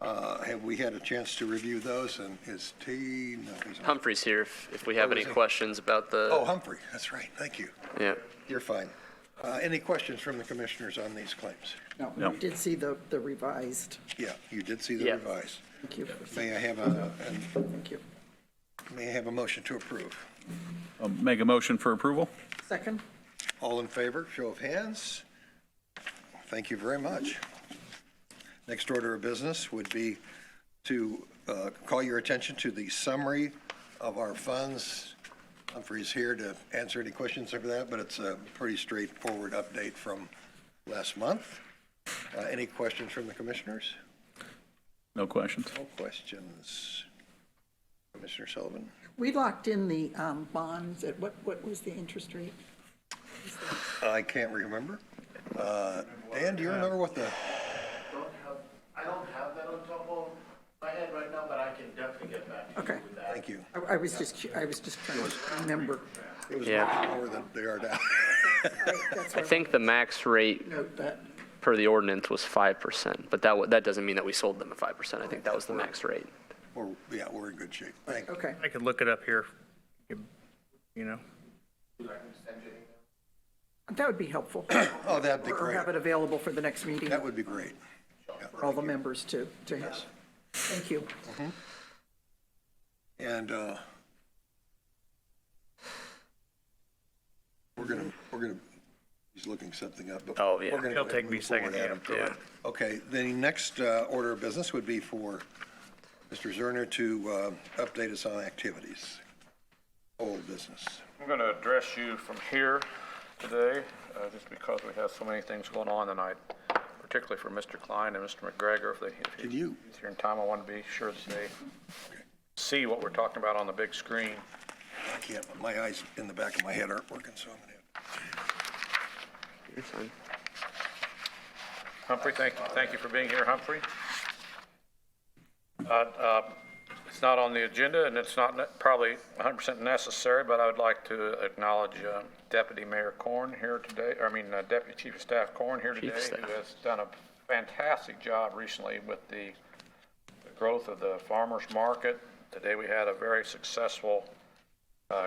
Have we had a chance to review those, and is T? No, he's not. Humphrey's here if we have any questions about the. Oh, Humphrey, that's right, thank you. Yeah. You're fine. Any questions from the commissioners on these claims? No, we did see the revised. Yeah, you did see the Yeah. revised. Thank you. May I have Thank you. a motion to approve? I'll make a motion for approval. Second? All in favor, show of hands. Thank you very much. Next order of business would be to call your attention to the summary of our funds. Humphrey's here to answer any questions over that, but it's a pretty straightforward update from last month. Any questions from the commissioners? No questions. No questions. Commissioner Sullivan? We locked in the bonds at what was the interest rate? I can't remember. Dan, do you remember what the? I don't have that on top of my head right now, but I can definitely get back to you Okay. with that. Thank you. I was just trying to remember. It was Yeah. much lower than they are now. That's I why think the max rate note that. per the ordinance was 5%, but that doesn't mean that we sold them at 5%. I think that was the max rate. We're in good shape. Thank you. Okay. I could look it up here, you know. That would be helpful. Oh, that'd be Or great. have it available for the next meeting That would be great. Yeah, for all the members to have. Thank you. And we're gonna, he's looking something up. but Oh, yeah. we're gonna It'll go ahead take me and a move second, forward, yeah. Adam. Okay, the next order of business would be for Mr. Zerner to update us on activities. Old business. I'm going to address you from here today, just because we have so many things going on tonight, particularly for Mr. Klein and Mr. McGregor. If Can you? he's here in time, I want to be sure that they see what we're talking about on the big screen. I can't, my eyes in the back of my head aren't working, so I'm gonna. You're fine. Humphrey, thank you for being here, Humphrey. It's not on the agenda, and it's not probably 100% necessary, but I would like to acknowledge Deputy Mayor Korn here today, Deputy Chief of Staff Korn here today, who has done a fantastic job recently with the growth of the farmers market. Today we had a very successful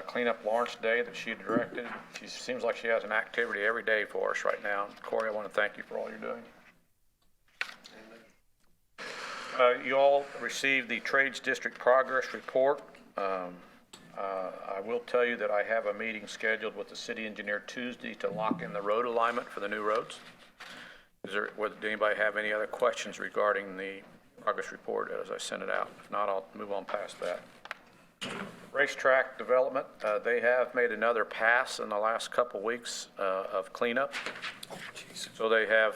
cleanup Lawrence Day that she directed. She seems like she has an activity every day for us right now. Corey, I want to thank you for all you're doing. You all received the Trades District Progress Report. I will tell you that I have a meeting scheduled with the city engineer Tuesday to lock in the road alignment for the new roads. Does anybody have any other questions regarding the progress report as I send it out? If not, I'll move on past that. Racetrack development, they have made another pass in the last couple weeks of cleanup. So they have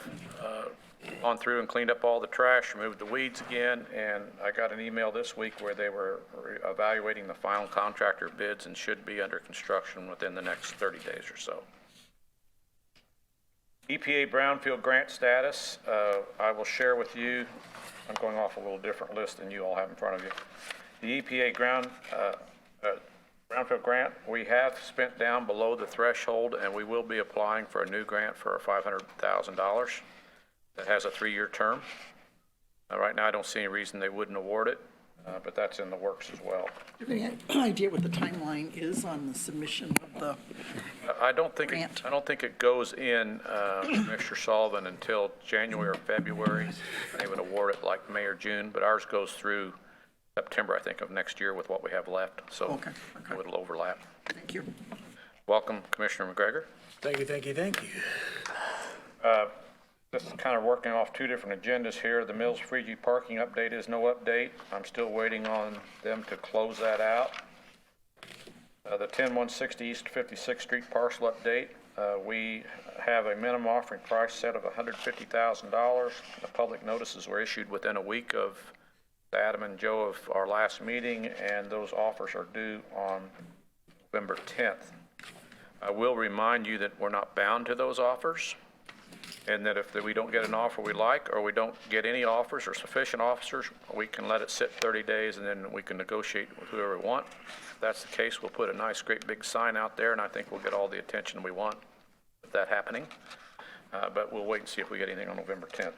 gone through and cleaned up all the trash, removed the weeds again, and I got an email this week where they were evaluating the final contractor bids and should be under construction within the next 30 days or so. EPA brownfield grant status, I will share with you. I'm going off a little different list than you all have in front of you. The EPA brownfield grant, we have spent down below the threshold, and we will be applying for a new grant for $500,000 that has a 3-year term. Right now, I don't see any reason they wouldn't award it, but that's in the works as well. Do you have any idea what the timeline is on the submission of the I don't think grant? I don't think it goes in, Commissioner Sullivan, until January or February. They would award it like May or June, but ours goes through September, I think, of next year with what we have left. So Okay. it'll overlap. Thank you. Welcome, Commissioner McGregor. Thank you. This is kind of working off two different agendas here. The Mills Freegee parking update is no update. I'm still waiting on them to close that out. The 10160 East 56th Street parcel update. We have a minimum offering price set of $150,000. The public notices were issued within a week of Adam and Joe of our last meeting, and those offers are due on November 10th. I will remind you that we're not bound to those offers, and that if we don't get an offer we like, or we don't get any offers or sufficient offers, we can let it sit 30 days and then we can negotiate with whoever we want. If that's the case, we'll put a nice, great big sign out there, and I think we'll get all the attention we want with that happening. But we'll wait and see if we get anything on November 10th.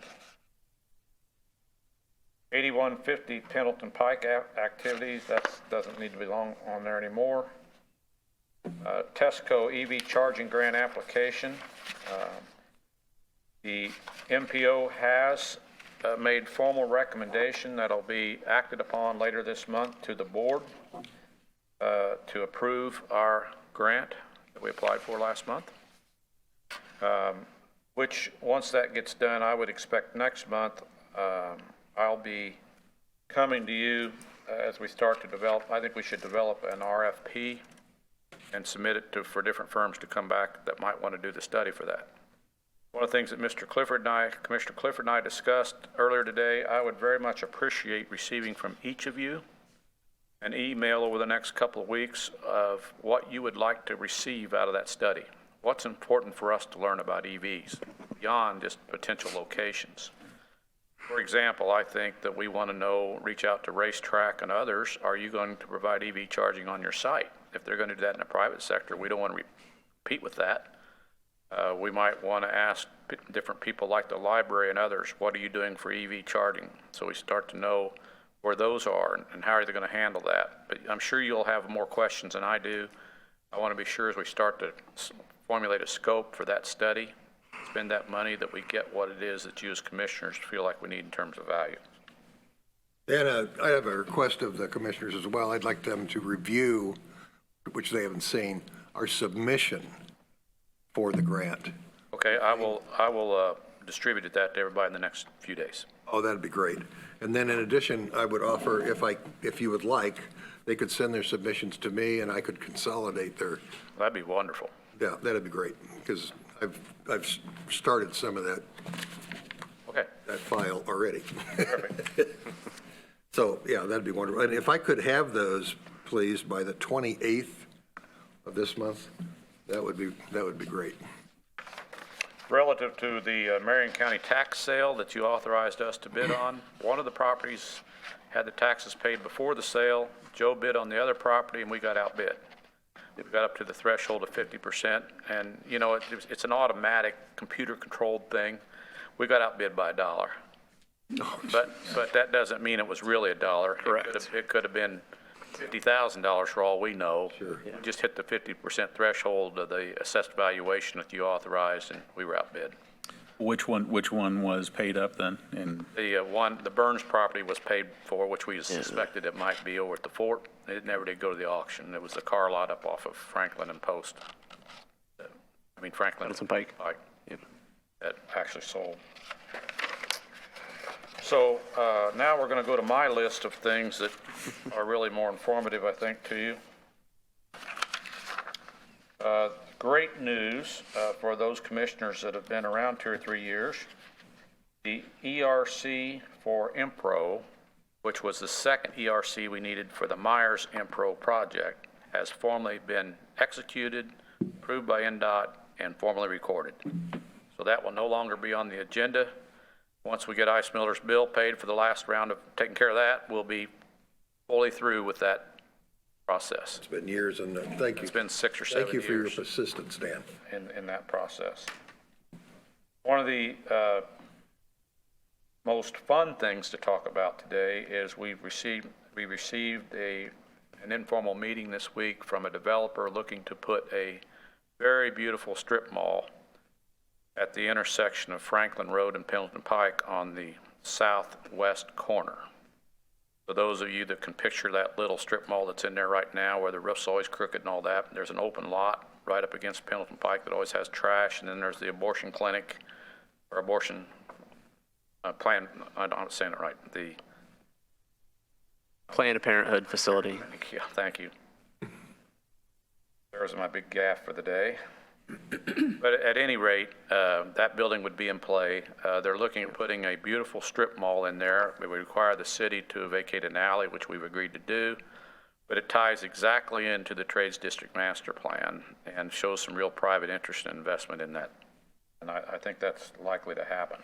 8150 Pendleton Pike activities, that doesn't need to be long on there anymore. Tesco EV charging grant application. The MPO has made formal recommendation that'll be acted upon later this month to the board to approve our grant that we applied for last month. Which, once that gets done, I would expect next month, I'll be coming to you as we start to develop. I think we should develop an RFP and submit it for different firms to come back that might want to do the study for that. One of the things that Commissioner Clifford and I discussed earlier today, I would very much appreciate receiving from each of you an email over the next couple of weeks of what you would like to receive out of that study. What's important for us to learn about EVs beyond just potential locations. For example, I think that we want to know, reach out to Racetrack and others, are you going to provide EV charging on your site? If they're going to do that in the private sector, we don't want to compete with that. We might want to ask different people like the library and others, what are you doing for EV charging? So we start to know where those are and how are they going to handle that. But I'm sure you'll have more questions than I do. I want to be sure as we start to formulate a scope for that study, spend that money, that we get what it is that you as commissioners feel like we need in terms of value. And I have a request of the commissioners as well. I'd like them to review, which they haven't seen, our submission for the grant. Okay, I will distribute that to everybody in the next few days. Oh, that'd be great. And then in addition, I would offer, if you would like, they could send their submissions to me and I could consolidate their, That'd be wonderful. yeah, that'd be great, because I've started some of that Okay, file already. perfect. So, yeah, that'd be wonderful. And if I could have those, please, by the 28th of this month, that would be great. Relative to the Marion County tax sale that you authorized us to bid on, one of the properties had the taxes paid before the sale. Joe bid on the other property and we got outbid. We got up to the threshold of 50%, and you know, it's an automatic computer-controlled thing. We got outbid by $1. But that doesn't mean it was really $1. Correct. It could have been $50,000 for all we know. Sure. We just hit the 50% threshold of the assessed valuation that you authorized, and we were outbid. Which one was paid up then? And The Burns property was paid for, which we suspected it might be over at the fort. It never did go to the auction. It was the car lot up off of Franklin and Post. Franklin. Pendleton Pike. Yep. That actually sold. So now we're going to go to my list of things that are really more informative, I think, to you. Great news for those commissioners that have been around 2 or 3 years. The ERC for IMPRO, which was the second ERC we needed for the Myers IMPRO project, has formally been executed, approved by NDOT, and formally recorded. So that will no longer be on the agenda. Once we get Ice Miller's bill paid for the last round of taking care of that, we'll be fully through with that process. It's been years, and thank you. It's been 6 or 7 Thank years. you for your persistence, Dan. In that process. One of the most fun things to talk about today is we received an informal meeting this week from a developer looking to put a very beautiful strip mall at the intersection of Franklin Road and Pendleton Pike on the southwest corner. For those of you that can picture that little strip mall that's in there right now where the roof's always crooked and all that, there's an open lot right up against Pendleton Pike that always has trash, and then there's the abortion clinic, or abortion plan, I'm not saying it right, the, Planned Parenthood facility. yeah, thank you. There's my big gaffe for the day. But at any rate, that building would be in play. They're looking at putting a beautiful strip mall in there. It would require the city to vacate an alley, which we've agreed to do. But it ties exactly into the Trades District Master Plan and shows some real private interest and investment in that. And I think that's likely to happen.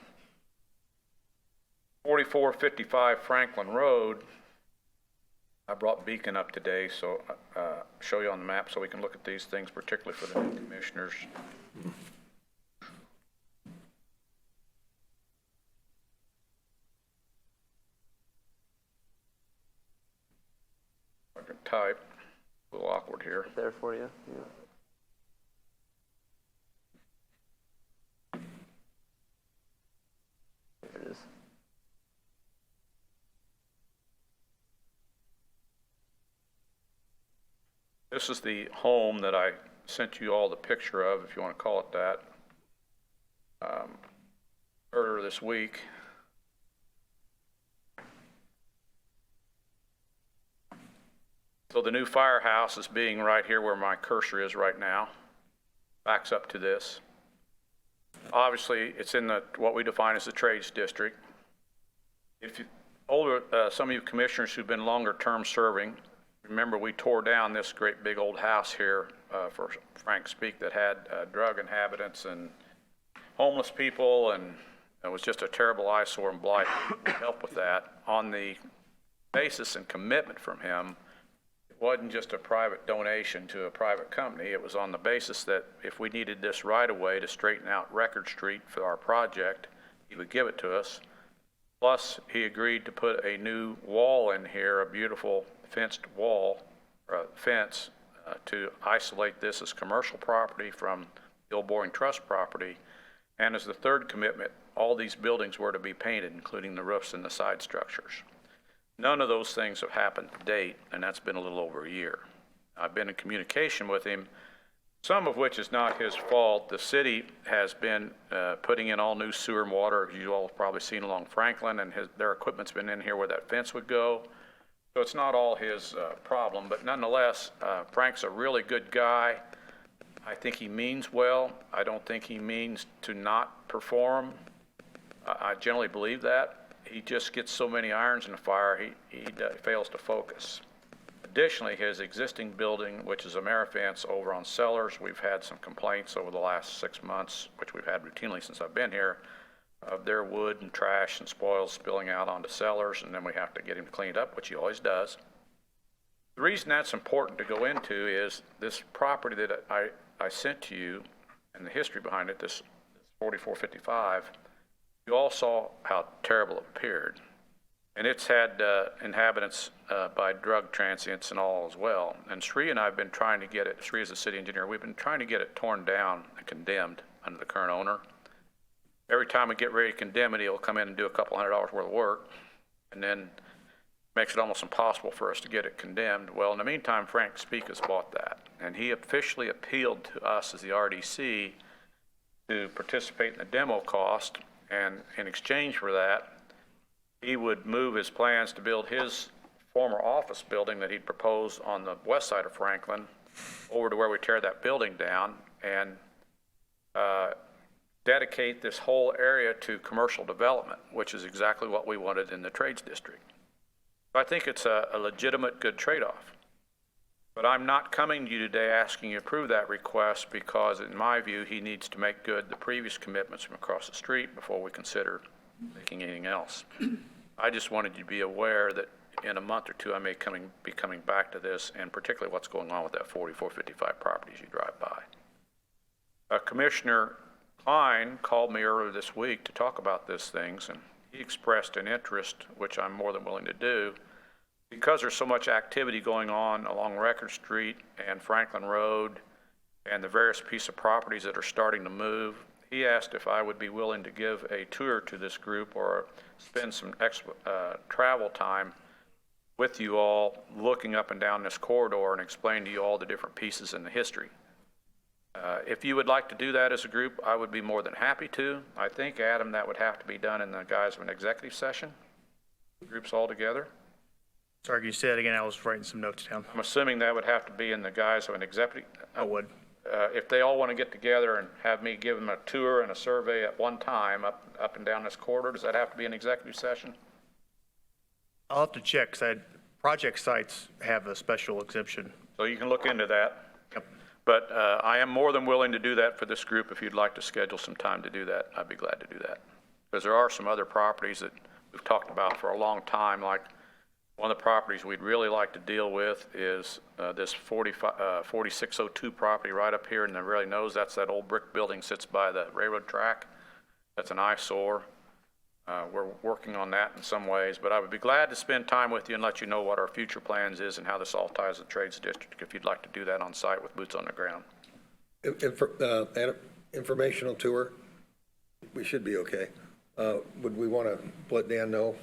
4455 Franklin Road. I brought Beacon up today, so show you on the map so we can look at these things, particularly for the new commissioners. type. A little awkward here. There for you, yeah. There it is. This is the home that I sent you all the picture of, if you want to call it that, earlier this week. So the new firehouse is being right here where my cursor is right now, backs up to this. Obviously, it's in what we define as the trades district. If you, some of you commissioners who've been longer term serving, remember we tore down this great big old house here for Frank Speak that had drug inhabitants and homeless people, and it was just a terrible eyesore and blight. We helped with that on the basis and commitment from him. It wasn't just a private donation to a private company. It was on the basis that if we needed this right away to straighten out Record Street for our project, he would give it to us. Plus, he agreed to put a new wall in here, a beautiful fenced wall, fence, to isolate this as commercial property from the old Boring Trust property. And as the third commitment, all these buildings were to be painted, including the roofs and the side structures. None of those things have happened to date, and that's been a little over a year. I've been in communication with him, some of which is not his fault. The city has been putting in all new sewer and water, as you all have probably seen along Franklin, and their equipment's been in here where that fence would go. So it's not all his problem, but nonetheless, Frank's a really good guy. I think he means well. I don't think he means to not perform. I generally believe that. He just gets so many irons in the fire, he fails to focus. Additionally, his existing building, which is Amerifence over on Sellers, we've had some complaints over the last 6 months, which we've had routinely since I've been here, of their wood and trash and spoils spilling out onto Sellers, and then we have to get him to clean it up, which he always does. The reason that's important to go into is this property that I sent to you and the history behind it, this 4455, you all saw how terrible it appeared. And it's had inhabitants by drug transients and all as well. And Sri and I have been trying to get it, Sri is the city engineer, we've been trying to get it torn down and condemned under the current owner. Every time we get ready to condemn it, he'll come in and do a couple $100 worth of work, and then makes it almost impossible for us to get it condemned. Well, in the meantime, Frank Speak has bought that, and he officially appealed to us as the RDC to participate in the demo cost, and in exchange for that, he would move his plans to build his former office building that he'd proposed on the west side of Franklin over to where we tear that building down and dedicate this whole area to commercial development, which is exactly what we wanted in the trades district. I think it's a legitimate, good trade-off. But I'm not coming to you today asking you to approve that request because, in my view, he needs to make good the previous commitments from across the street before we consider making anything else. I just wanted you to be aware that in a month or two, I may be coming back to this, and particularly what's going on with that 4455 property as you drive by. Commissioner Klein called me earlier this week to talk about these things, and he expressed an interest, which I'm more than willing to do, because there's so much activity going on along Record Street and Franklin Road and the various pieces of properties that are starting to move. He asked if I would be willing to give a tour to this group or spend some travel time with you all looking up and down this corridor and explain to you all the different pieces in the history. If you would like to do that as a group, I would be more than happy to. I think, Adam, that would have to be done in the guise of an executive session, groups all together. Sorry, can you say it again? I was writing some notes down. I'm assuming that would have to be in the guise of an executive. I would. If they all want to get together and have me give them a tour and a survey at one time up and down this corridor, does that have to be an executive session? I'll have to check, because project sites have a special exemption. So you can look into that. Yep. But I am more than willing to do that for this group. If you'd like to schedule some time to do that, I'd be glad to do that. Because there are some other properties that we've talked about for a long time, like one of the properties we'd really like to deal with is this 4602 property right up here in the really nose. That's that old brick building sits by the railroad track. That's an eyesore. We're working on that in some ways, but I would be glad to spend time with you and let you know what our future plans is and how this all ties to the Trades District, if you'd like to do that on site with boots on the ground. Informational tour, we should be okay. Would we want to let Dan know?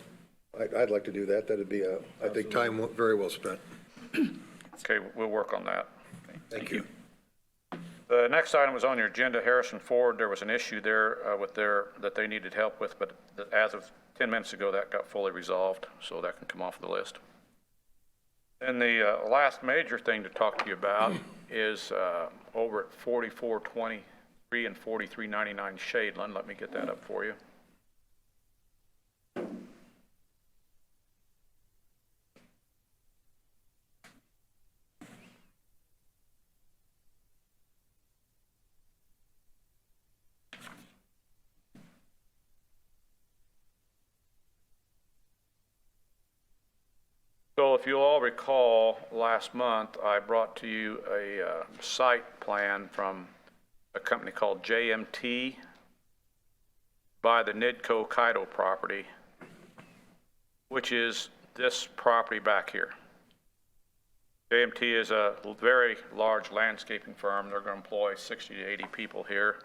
I'd like to do that. That'd be, I think, time very well spent. Okay, we'll work on that. Thank you. The next item was on your agenda, Harrison Ford. There was an issue there that they needed help with, but as of 10 minutes ago, that got fully resolved, so that can come off the list. And the last major thing to talk to you about is over at 4423 and 4399 Shadeland. Let me get that up for you. So if you all recall, last month I brought to you a site plan from a company called JMT by the Nidco Kaido property, which is this property back here. JMT is a very large landscaping firm. They're going to employ 60 to 80 people here.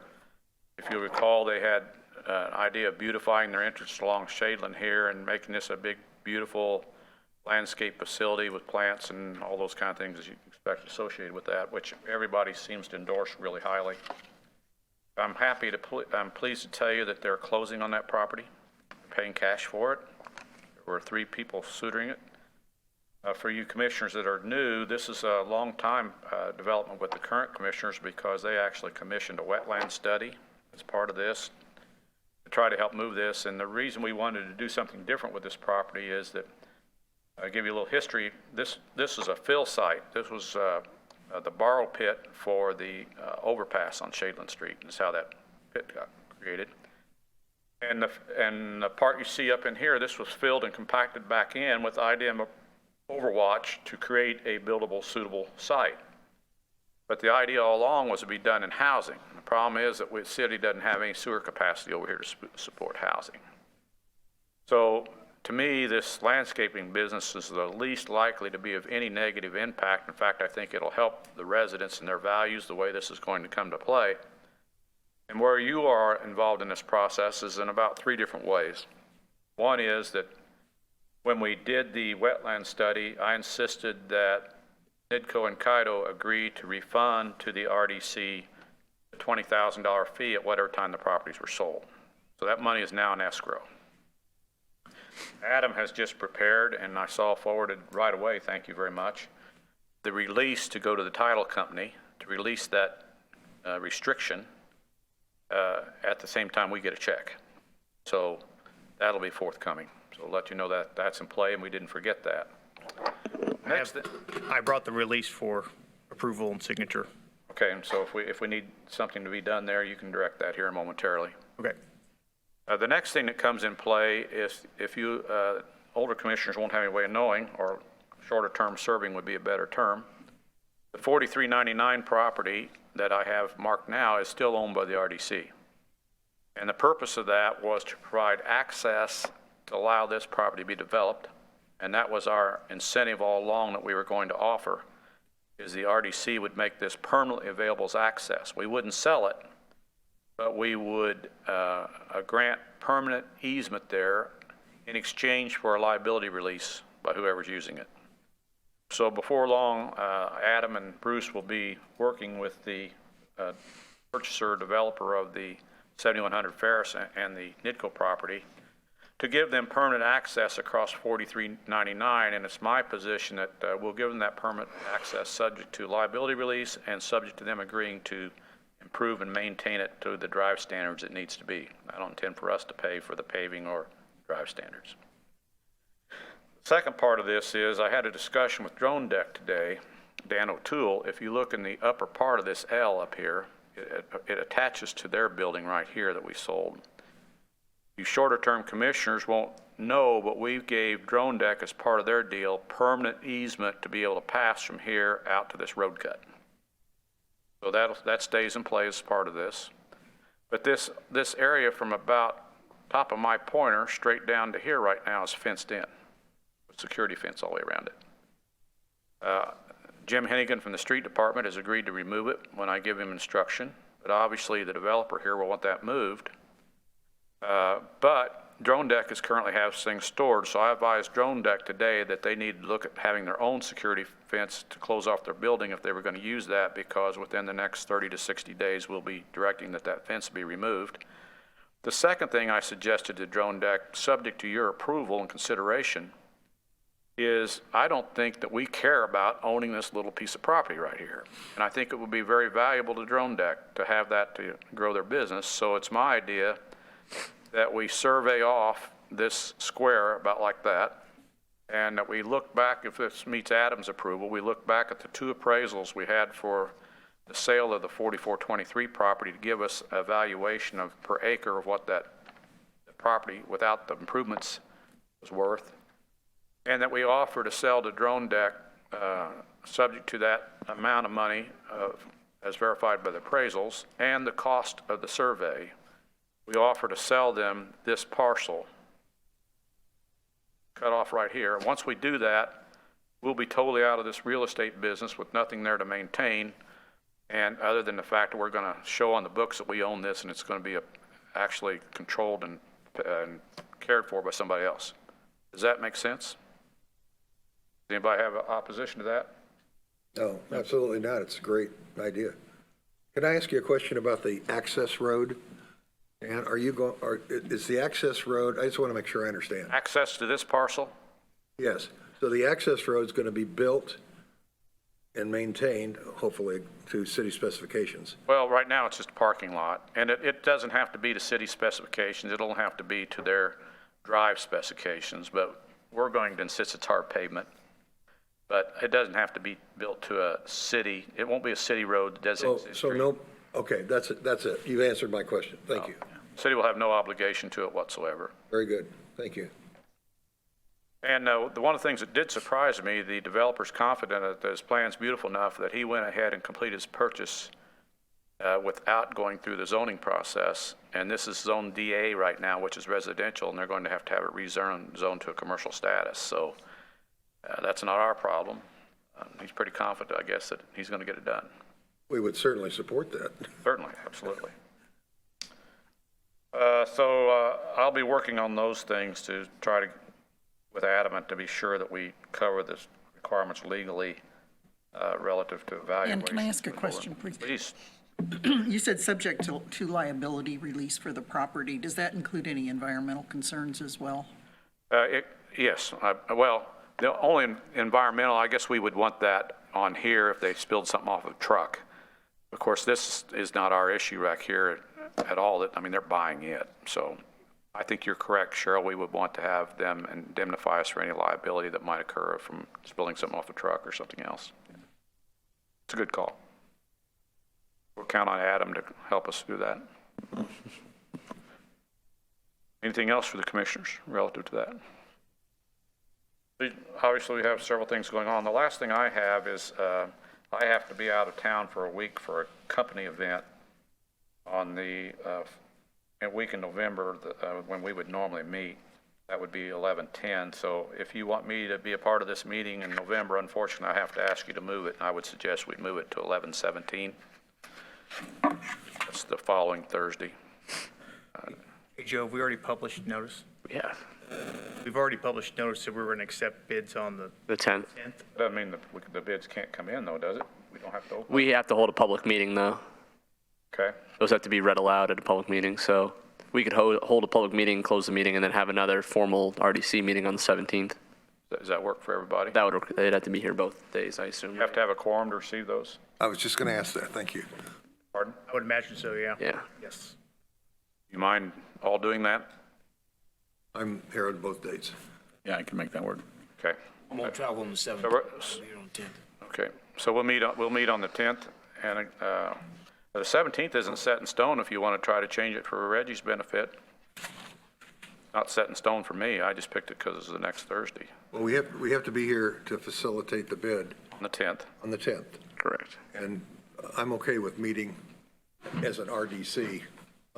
If you recall, they had an idea of beautifying their entrance along Shadeland here and making this a big, beautiful landscape facility with plants and all those kind of things as you expect associated with that, which everybody seems to endorse really highly. I'm pleased to tell you that they're closing on that property, paying cash for it. There were 3 people suiting it. For you commissioners that are new, this is a long time development with the current commissioners because they actually commissioned a wetland study as part of this to try to help move this. And the reason we wanted to do something different with this property is that I'll give you a little history. This is a fill site. This was the borrow pit for the overpass on Shadeland Street. That's how that pit got created. And the part you see up in here, this was filled and compacted back in with IDM Overwatch to create a buildable, suitable site. But the idea all along was to be done in housing. The problem is that the city doesn't have any sewer capacity over here to support housing. So to me, this landscaping business is the least likely to be of any negative impact. In fact, I think it'll help the residents and their values the way this is going to come to play. And where you are involved in this process is in about 3 different ways. One is that when we did the wetland study, I insisted that Nidco and Kaido agree to refund to the RDC the $20,000 fee at whatever time the properties were sold. So that money is now in escrow. Adam has just prepared, and I saw forwarded right away, thank you very much, the release to go to the title company to release that restriction at the same time we get a check. So that'll be forthcoming. So I'll let you know that that's in play, and we didn't forget that. I brought the release for approval and signature. Okay, and so if we need something to be done there, you can direct that here momentarily. Okay. The next thing that comes in play is if you, older commissioners won't have any way of knowing, or shorter term serving would be a better term, the 4399 property that I have marked now is still owned by the RDC. And the purpose of that was to provide access to allow this property to be developed. And that was our incentive all along that we were going to offer, is the RDC would make this permanently available as access. We wouldn't sell it, but we would grant permanent easement there in exchange for a liability release by whoever's using it. So before long, Adam and Bruce will be working with the purchaser, developer of the 7100 Ferris and the Nidco property to give them permanent access across 4399, and it's my position that we'll give them that permanent access subject to liability release and subject to them agreeing to improve and maintain it to the drive standards it needs to be. I don't intend for us to pay for the paving or drive standards. The second part of this is I had a discussion with Drone Deck today, Dan O'Toole. If you look in the upper part of this L up here, it attaches to their building right here that we sold. You shorter term commissioners won't know, but we gave Drone Deck as part of their deal permanent easement to be able to pass from here out to this road cut. So that stays in play as part of this. But this area from about top of my pointer, straight down to here right now is fenced in, with security fence all the way around it. Jim Hennigan from the street department has agreed to remove it when I give him instruction, but obviously the developer here will want that moved. But Drone Deck is currently has things stored, so I advised Drone Deck today that they need to look at having their own security fence to close off their building if they were going to use that, because within the next 30 to 60 days, we'll be directing that that fence be removed. The second thing I suggested to Drone Deck, subject to your approval and consideration, is I don't think that we care about owning this little piece of property right here. And I think it would be very valuable to Drone Deck to have that to grow their business. So it's my idea that we survey off this square about like that, and that we look back, if this meets Adam's approval, we look back at the 2 appraisals we had for the sale of the 4423 property to give us a valuation of per acre of what that property without the improvements was worth, and that we offer to sell to Drone Deck, subject to that amount of money as verified by the appraisals and the cost of the survey. We offer to sell them this parcel, cut off right here. Once we do that, we'll be totally out of this real estate business with nothing there to maintain, and other than the fact that we're going to show on the books that we own this, and it's going to be actually controlled and cared for by somebody else. Does that make sense? Does anybody have opposition to that? No, absolutely not. It's a great idea. Can I ask you a question about the access road? And is the access road, I just want to make sure I understand. Access to this parcel? Yes. So the access road is going to be built and maintained, hopefully, to city specifications. Well, right now, it's just a parking lot, and it doesn't have to be to city specifications. It'll have to be to their drive specifications, but we're going to insist it's hard pavement. But it doesn't have to be built to a city. It won't be a city road that designates a So street. no, okay, that's it. You answered my question. Thank you. City will have no obligation to it whatsoever. Very good. Thank you. And one of the things that did surprise me, the developer's confident that his plan's beautiful enough that he went ahead and completed his purchase without going through the zoning process. And this is zone DA right now, which is residential, and they're going to have it rezoned to a commercial status. So that's not our problem. He's pretty confident, I guess, that he's going to get it done. We would certainly support that. Certainly, absolutely. So I'll be working on those things to try to, with Adamant, to be sure that we cover the requirements legally relative to evaluation. And can I ask a question, please? Please. You said subject to liability release for the property. Does that include any environmental concerns as well? Yes. Well, the only environmental, I guess we would want that on here if they spilled something off of a truck. Of course, this is not our issue right here at all. I mean, they're buying it. So I think you're correct, Cheryl. We would want to have them indemnify us for any liability that might occur from spilling something off a truck or something else. It's a good call. We'll count on Adam to help us do that. Anything else for the commissioners relative to that? Obviously, we have several things going on. The last thing I have is I have to be out of town for a week for a company event on the week in November when we would normally meet. That would be 11/10. So if you want me to be a part of this meeting in November, unfortunately, I have to ask you to move it. And I would suggest we move it to 11/17. That's the following Thursday. Hey, Joe, have we already published notice? Yeah, We've already published notice that we were going to accept bids on the the 10th. 10th. Doesn't mean the bids can't come in, though, does it? We don't have to open. We have to hold a public meeting, though. Okay. Those have to be read aloud at a public meeting, so we could hold a public meeting, close the meeting, and then have another formal RDC meeting on the 17th. Does that work for everybody? That would, they'd have to be here both days, I assume. You have to have a quorum to receive those? I was just going to ask that. Thank you. Pardon? I would imagine so, yeah. Yeah. Yes. You mind all doing that? I'm here on both dates. Yeah, I can make that work. Okay. I'm gonna travel on the 7th. So we're- I'll be here on the 10th. Okay, so we'll meet on the 10th, and the 17th isn't set in stone if you want to try to change it for Reggie's benefit. Not set in stone for me, I just picked it because it's the next Thursday, Well, we have to be here to facilitate the bid on the 10th. on the 10th. Correct. And I'm okay with meeting as an RDC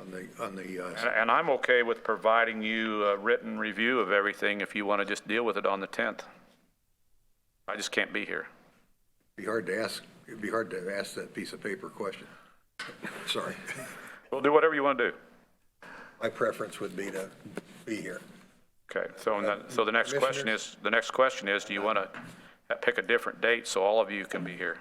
on the, And I'm okay with providing you a written review of everything if you want to just deal with it on the 10th. I just can't be here. it'd be hard to ask that piece of paper question. Sorry. We'll do whatever you want to do. My preference would be to be here. Okay, so the next question is, do you want to pick a different date so all of you can be here?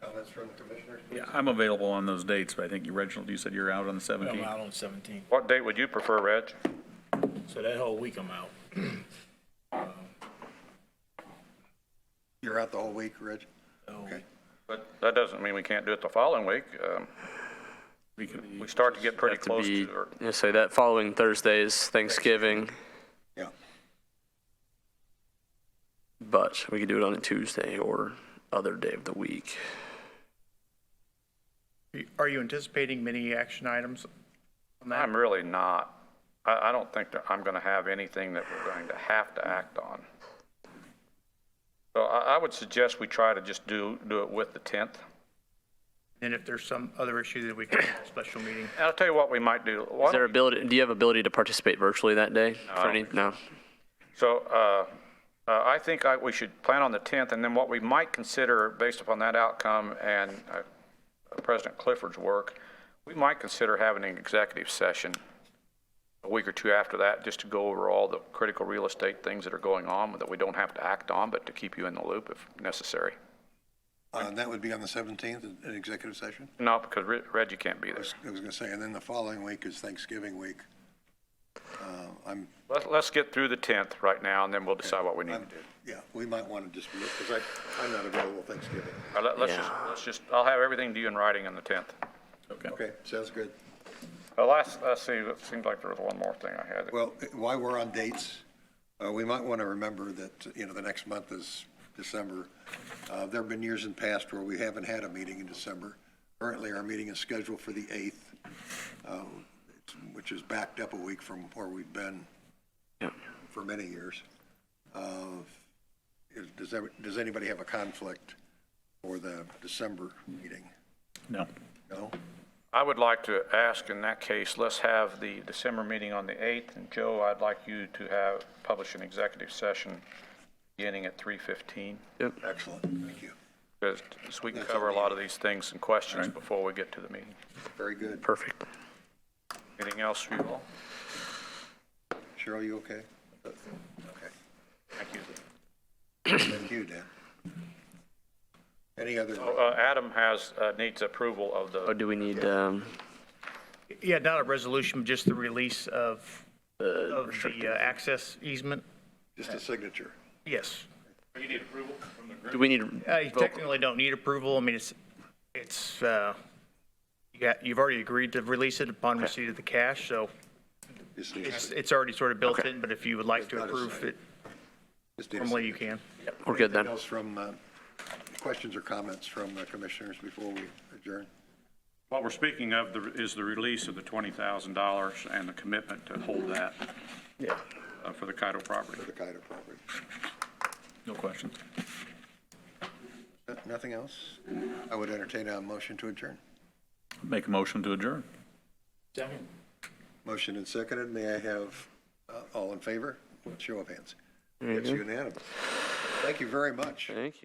Comments from the commissioners? Yeah, I'm available on those dates, but I think Reginald, you said you're out on the I'm 17th. out on 17. What date would you prefer, Reg? So that whole week I'm out. You're out the whole week, Reg? Okay. But that doesn't mean we can't do it the following week. We start to get pretty Have to close be, to, or you know, say that following Thursday is Thanksgiving, Yeah. but we could do it on a Tuesday or other day of the week. Are you anticipating many action items on that? I'm really not. I don't think that I'm going to have anything that we're going to have to act on. So I would suggest we try to just do it with the 10th. And if there's some other issue that we can have a special meeting. And I'll tell you what we might do. Why Is there don't we- ability, do you have ability to participate virtually that day? I don't think No? So I think we should plan on the 10th, and then what we might consider, based upon that outcome and President Clifford's work, we might consider having an executive session a week or two after that, just to go over all the critical real estate things that are going on that we don't have to act on, but to keep you in the loop if necessary. And that would be on the 17th, an executive session? No, because Reggie can't be there. I was going to say, and then the following week is Thanksgiving week. Let's get through the 10th right now, and then we'll decide what we need to do. Yeah, we might want to just, because I'm not available Thanksgiving. Let's just, I'll have everything to you in writing on the 10th. Okay, sounds good. Let's see, it seems like there was one more thing I had. Well, while we're on dates, we might want to remember that, the next month is December. There have been years in past where we haven't had a meeting in December. Currently, our meeting is scheduled for the 8th, which is backed up a week from where we've been for many years. Does anybody have a conflict for the December meeting? No. No? I would like to ask, in that case, let's have the December meeting on the 8th, and Joe, I'd like you to publish an executive session beginning at 3:15. Excellent, thank you. Because we can cover a lot of these things and questions before we get to the meeting. Very good. Perfect. Anything else for you all? Cheryl, you okay? Okay. Thank you. Thank you, Dan. Any other? Adam needs approval of Or the, do we need, Yeah, not a resolution, just the release of the access easement. Just a signature? Yes. do we need? You technically don't need approval. I mean, you've already agreed to release it upon receipt of the cash, so Just need- it's already sort of built Okay. in, but if you would like to Not a approve second. it just need a formally, you signature. can. We're good then. Anything else from, questions or comments from the commissioners before we adjourn? What we're speaking of is the release of the $20,000 and the commitment to hold that for the Cairo property. For the Kaido property? No questions. Nothing else? I would entertain a motion to adjourn. Make a motion to adjourn. Second. Motion and seconded. May I have all in favor? Show of hands. It's unanimous. Thank you very much. Thank you.